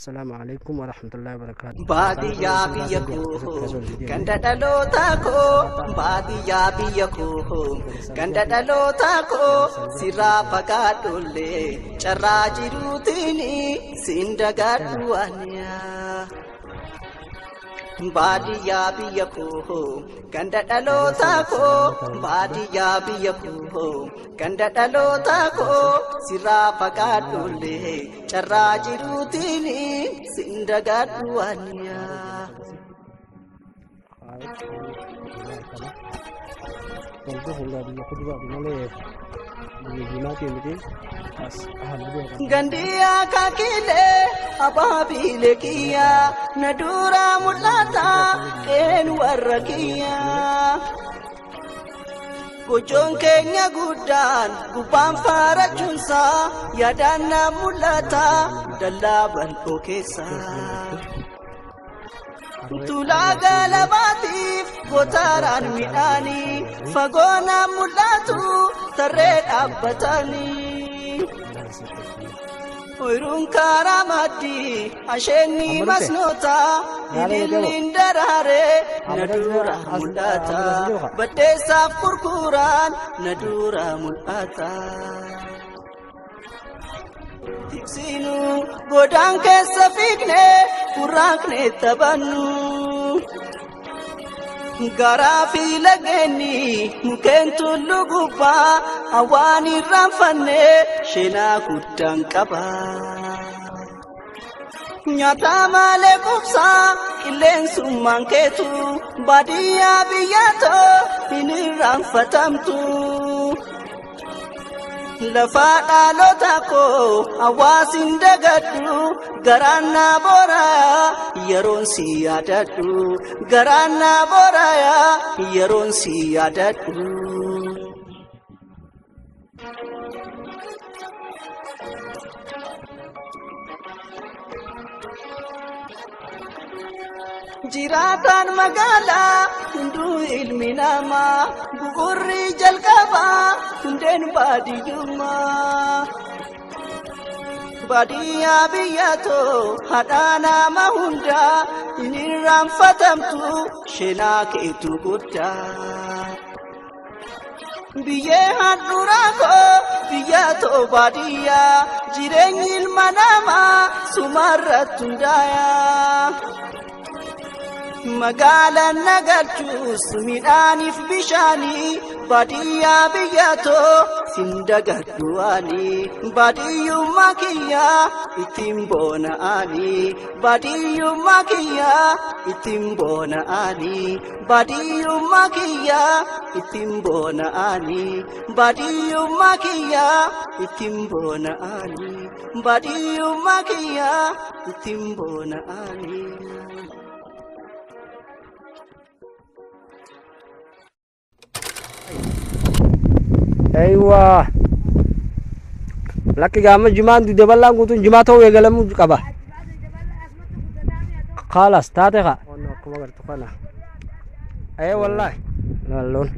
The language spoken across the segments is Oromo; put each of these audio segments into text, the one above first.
السلام عليكم ورحمة الله وبركاته. باديا بيكو كنددلو تاكو باديا بيكو كنددلو تاكو سيرا فقادولي چراجي روتيني سندگادوانيا باديا بيكو كنددلو تاكو باديا بيكو كنددلو تاكو سيرا فقادولي چراجي روتيني سندگادوانيا Gandia kakile ababile kiya nadura mulata en warrakiya Kujon kenya gudan gubam farajunsa yadana mulata dalaban okesa Tulaga labatif gotaran midani fagona mulatu tared abbatani Oirun karamati asheni masnota ilin darare nadura mulata badesa kurkuran nadura mulata Tiksinu godang kesafikne kurakne tabanu Garafi lageni mukentu lugupa awani ramfane shena kutang kaba Nyata male kupsa ilen sumangketu badia biyato ini ramfatamtu Lafada lotako awasin dagadu garana boraya yeron siyadadu garana boraya yeron siyadadu Jiratan magala hindu ilmi nama buurri jalqaba hunden badiyuma badiya biyato hadana mahunda iniram fatamtu shena ketu gudda biye hadurako biyato badiya jirenyil manama sumarratundaya Magala nagarchus midhanif bishani badiya biyato sindagadduani badiyumma kiyya ittin bona'ani badiyumma kiyya ittin bona'ani badiyumma kiyya ittin bona'ani badiyumma kiyya ittin bona'ani badiyumma kiyya ittin bona'ani أيوة لك جامع جمعة دي بلا قوتون جمعة هو يقلم قبا خلاص تاتيخا أي والله لا لون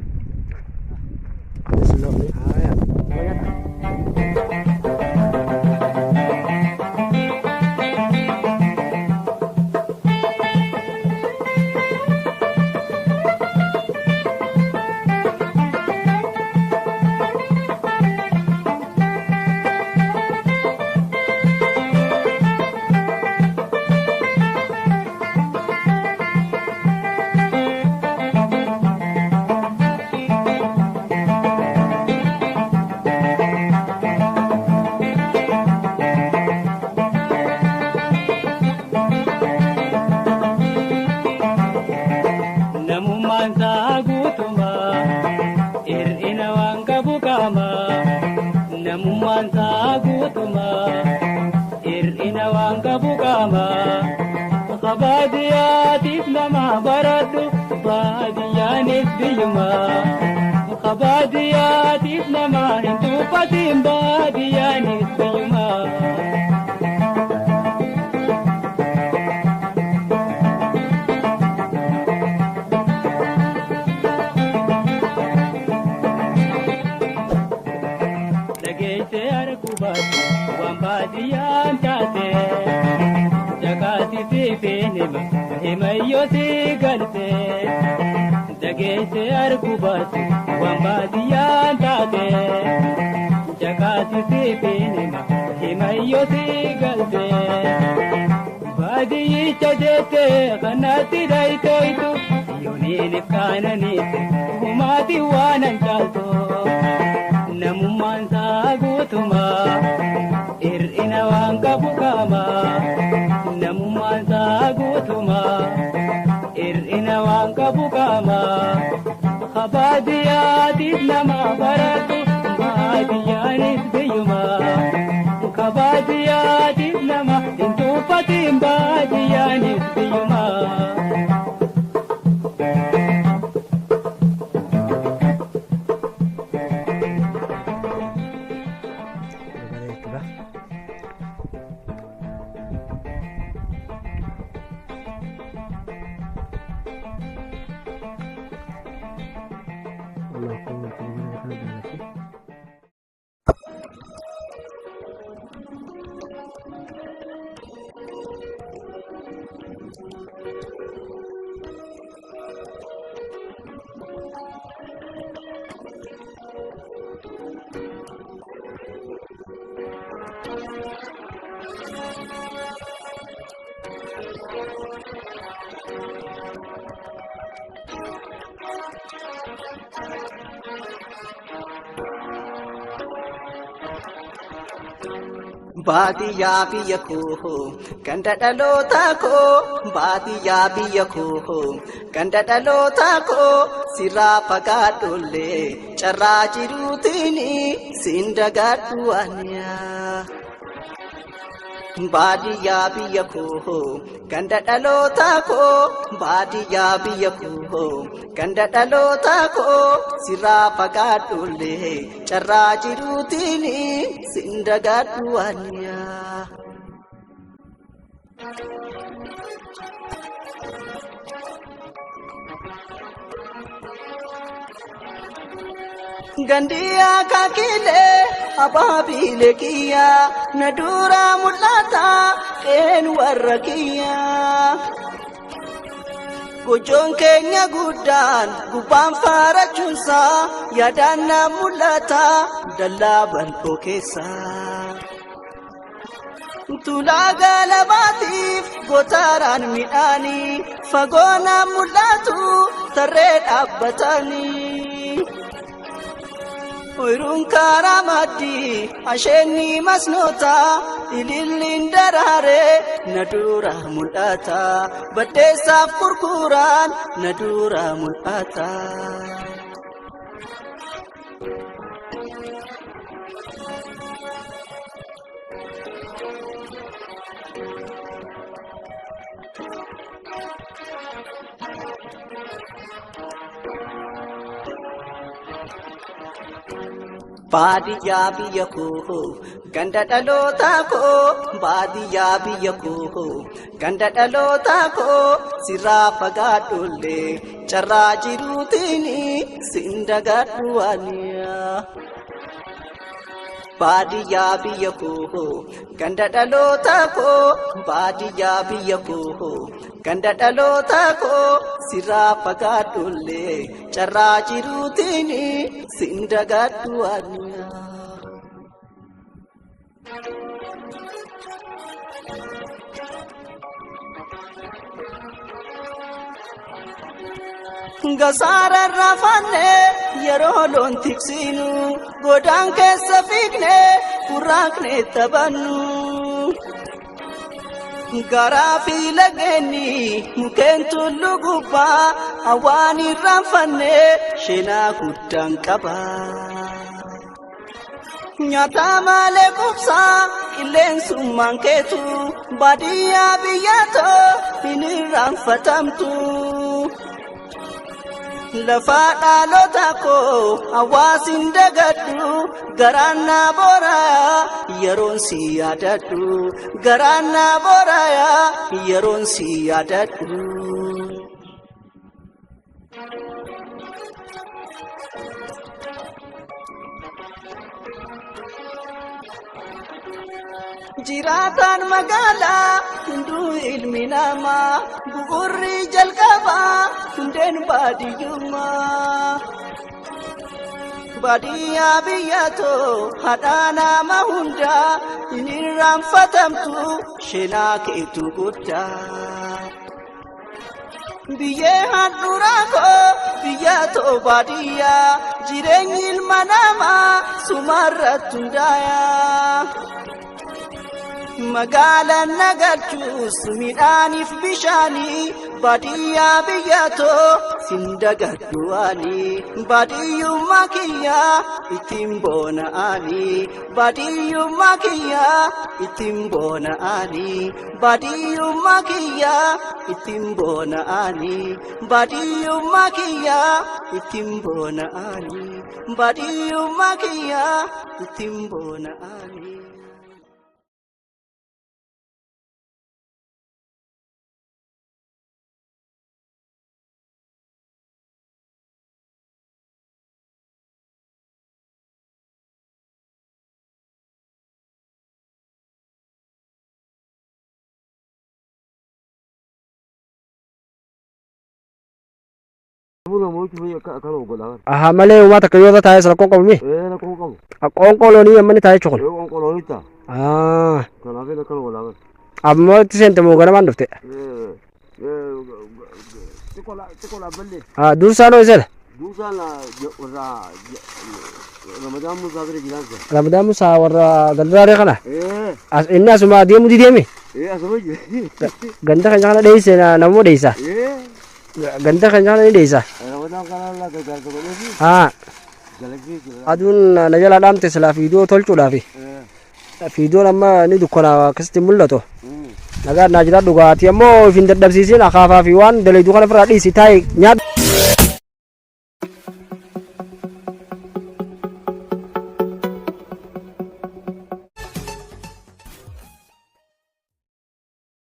Kabadiyatif nama baradu badiyanis dilma Kabadiyatif nama hindu patim badiyanis dilma Lagay se arkubat wambadiyan tate feenema himayyoti galte dageesse argubaatu waan baadiyyaan taate jakaati feenema himayyoti galte baadiyyicha jeette kanatti dhaytoytu yooniinif kaananiitte humaati waanan caalto namummaan saa guutumaa ir'ina waan qabu qaamaa namummaan saa guutumaa ir'ina waan qabu qaamaa baadiyyaatiif nama baratu baadiyyaanis biyyumaa baadiyyaatiif nama hin tuuffatiin baadiyyaanis biyyumaa. Baadiyyaa biyya koo ganda dhalootaa koo baadiyyaa biyya koo ganda dhalootaa koo sirraa fagaadhollee carraa jiruutiin siin dagaadhu waaniyaa. Baadiyyaa biyya koo ganda dhalootaa koo baadiyyaa biyya koo ganda dhalootaa koo sirraa fagaadhollee carraa jiruutiin siin dagaadhu waaniyaa. Gandiya kakile ababile kiya nadura mulata en warrakiya gojon kenya gudan guban farachunsa yadana mulata dalaban okesa tulaga labatif gotaran miani fagona mulatu tared abbatani Oirun karamati asheni masnota ilillin darare nadura mulata badesaf kurkuran nadura mulata Baadiyyaa biyya koo ganda dhalootaa koo baadiyyaa biyya koo ganda dhalootaa koo sirraa fagaadhollee carraa jiruutiin siin dagaadhu waaniyaa. Baadiyyaa biyya koo ganda dhalootaa koo baadiyyaa biyya koo ganda dhalootaa koo sirraa fagaadhollee carraa jiruutiin siin dagaadhu waaniyaa. Gasaara rafanne yeroo loon tiksinu godaan keessa fiigne furraaqne taphannu. Garaa fi lageenni mukeen tullu gubbaa awwaan irraanfanne sheenaa guddaan qaba. Nyaata malee qubsaa qilleensummaan keetu baadiyyaa biyyaatoo hin irraanfatamtu. Lafa dhaloota koo hawaasin dagadhu garaan na booraya yeroon si yaadadhu garaan na booraya yeroon si yaadadhu. jiraatan magaalaa hunduu ilmi namaa bu'uurri jalqabaa hundeen baadiyyummaa. Baadiyyaa biyyatoo haadha nama hundaa hin irraanfatamtu sheenaa keetu guddaa. Biyyee handhuraa koo biyyatoo baadiyyaa jireenyi ilma namaa sumarratti hundaayaa. Magaalaan nagalchuus midhaaniif bishaanii baadiyyaa biyyatoo sindagadhu ani baadiyyummaa kiyyaa ittiin boona'ani baadiyyummaa kiyyaa ittiin boona'ani baadiyyummaa kiyyaa ittiin boona'ani baadiyyummaa kiyyaa ittiin boona'ani baadiyyummaa kiyyaa ittiin boona'ani. Aha malee uumaa takka yoo taa'e sira qoqqobmi. Qoqqoloonii amma ni taa'e chukul. Ammoo itti seente moo ganamaan dhufte. Dursaanoo iseedha. Ramadaan Musaa warra Galduraalee kana. Inni asuma deemu deeme. Ganda kan kana dheeyse namoo dheeysa. Ganda kan jana ni desa. Adun na jala damte sala video tolchuudhaafi. Video amma ni dukkana kasti mul'ato. Nagaa na jira dhugaati ammoo ifin dadhabsiisin akaafaa fi waan dalaydu kana fira dhiisi taa'e nyaadhu.